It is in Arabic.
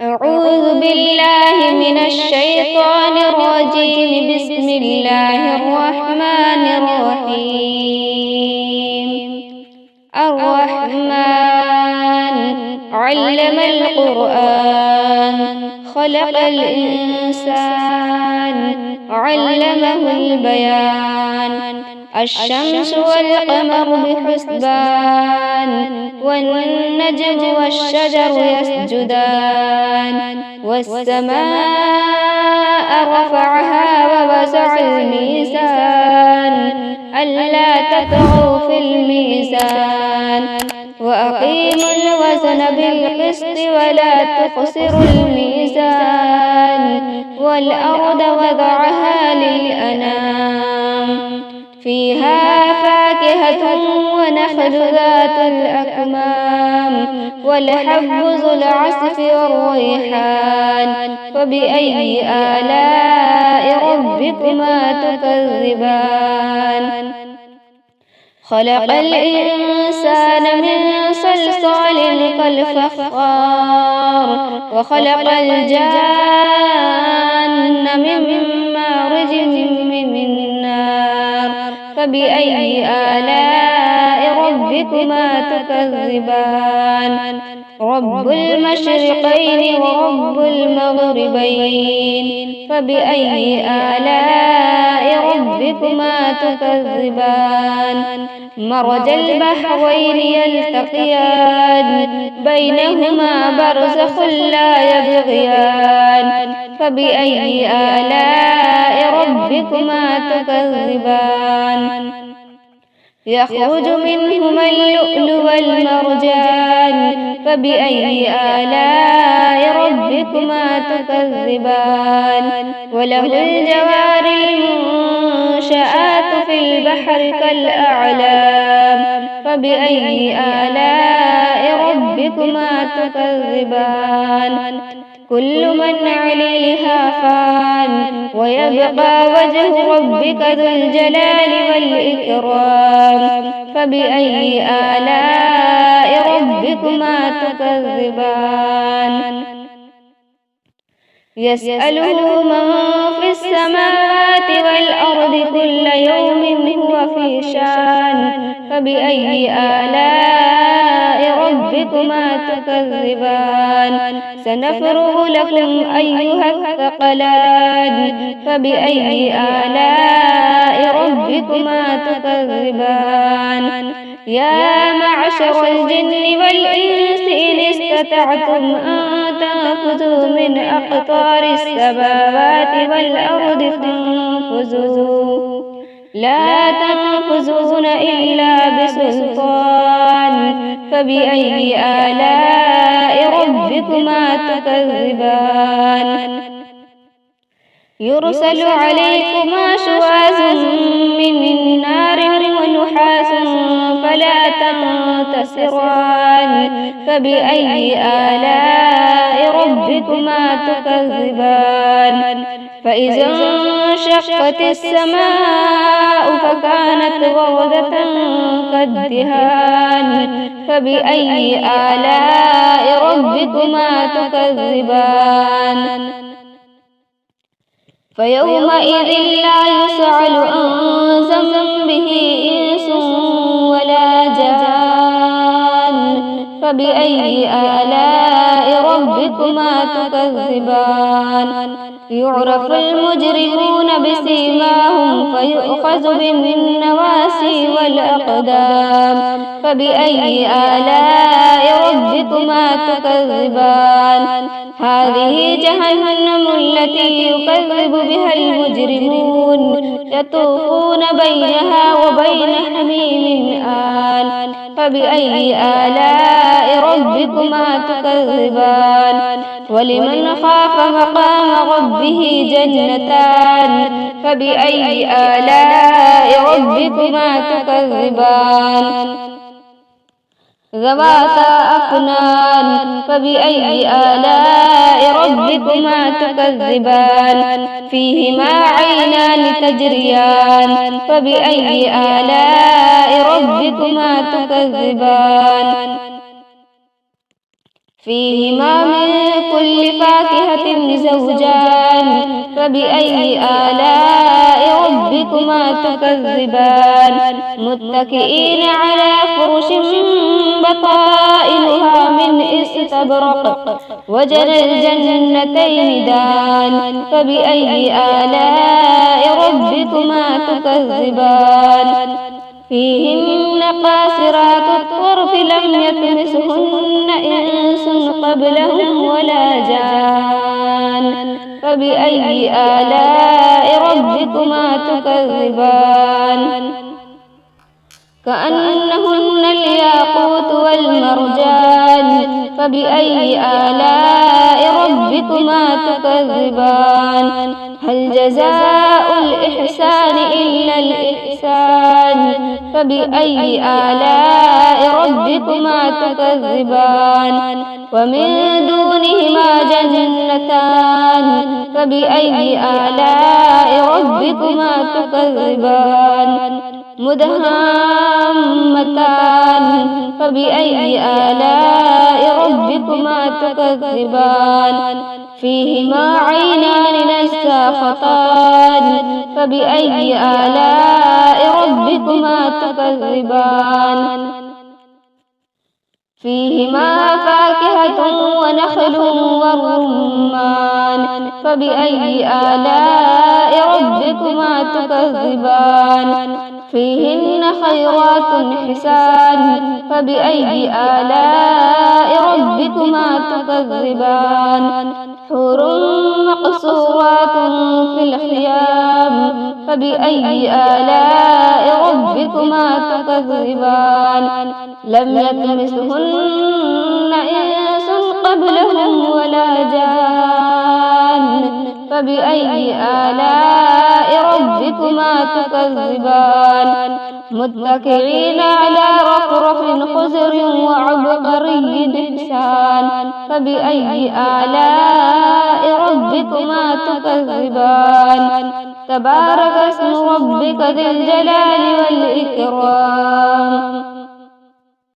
أعوذ بالله من الشيطان الرجيم. بسم الله الرحمن الرحيم. الرحمن علم القرآن، خلق الإنسان، علمه البيان. الشمس والقمر بحسبان، والنجم والشجر يسجدان. والسماء رفعها ووضع الميزان، ألا تطغوا في الميزان. وأقيموا الوزن بالقسط ولا تخسروا الميزان. والأرض وضعها للأنام، فيها فاكهة ونخل ذات الأكمام، والحب ذو العصف والريحان. فبأي آلاء ربكما تكذبان؟ خلق الإنسان من صلصال كالفخار، وخلق الجان من مارج من نار. فبأي آلاء ربكما تكذبان؟ رب المشرقين ورب المغربين. فبأي آلاء ربكما تكذبان؟ مرج البحرين يلتقيان، بينهما برزخ لا يبغيان. فبأي آلاء ربكما تكذبان؟ يخرج منهما اللؤلؤ والمرجان. فبأي آلاء ربكما تكذبان؟ وله الجوار المنشآت في البحر كالأعلام. فبأي آلاء ربكما تكذبان؟ كل من عليها فان، ويبقى وجه ربك ذو الجلال والإكرام. فبأي آلاء ربكما تكذبان؟ يسأله من في السماوات والأرض كل يوم هو في شان. فبأي آلاء ربكما تكذبان؟ سنفرغ لكم أيها الثقلان. فبأي آلاء ربكما تكذبان؟ يا معشر الجن والإنس إن استطعتم أن تنفذوا من أقطار السماوات والأرض فانفذوا، لا تنفذون إلا بسلطان. فبأي آلاء ربكما تكذبان؟ يرسل عليكما شواظ من نار ونحاس فلا تنتصران. فبأي آلاء ربكما تكذبان؟ فإذا انشقت السماء فكانت وردة كالدهان. فبأي آلاء ربكما تكذبان؟ فيومئذ لا يسأل عن ذنبه إنس ولا جان. فبأي آلاء ربكما تكذبان؟ يعرف المجرمون بسيماهم فيؤخذ بالنواسي والأقدام. فبأي آلاء ربكما تكذبان؟ هذه جهنم التي يكذب بها المجرمون، يطوفون بينها وبين حميم آن. فبأي آلاء ربكما تكذبان؟ ولمن خاف مقام ربه جنتان. فبأي آلاء ربكما تكذبان؟ ذواتا أفنان. فبأي آلاء ربكما تكذبان؟ فيهما عينان تجريان. فبأي آلاء ربكما تكذبان؟ فيهما من كل كل فاكهة زوجان فبأي آلاء ربكما تكذبان متكئين على فرش بطائنها من استبرق وجنى الجنتين دان فبأي آلاء ربكما تكذبان فيهن قاصرات الطرف لم يطمثهن إنس قبلهم ولا جان فبأي آلاء ربكما تكذبان كأنهن الياقوت والمرجان فبأي آلاء ربكما تكذبان هل جزاء الإحسان إلا الإحسان فبأي آلاء ربكما تكذبان ومن دونهما جنتان فبأي آلاء ربكما تكذبان مدهامتان فبأي آلاء ربكما تكذبان فيهما عينان نساختان فبأي آلاء ربكما تكذبان فيهما فاكهة ونخل ورمان فبأي آلاء ربكما تكذبان فيهن خيرات حسان فبأي آلاء ربكما تكذبان حور مقصورات في الخيام فبأي آلاء ربكما تكذبان لم يطمثهن إنس قبلهم ولا جان فبأي آلاء ربكما تكذبان متكئين على رفرف خضر وعبقري حسان فبأي آلاء ربكما تكذبان تبارك اسم ربك ذي الجلال والإكرام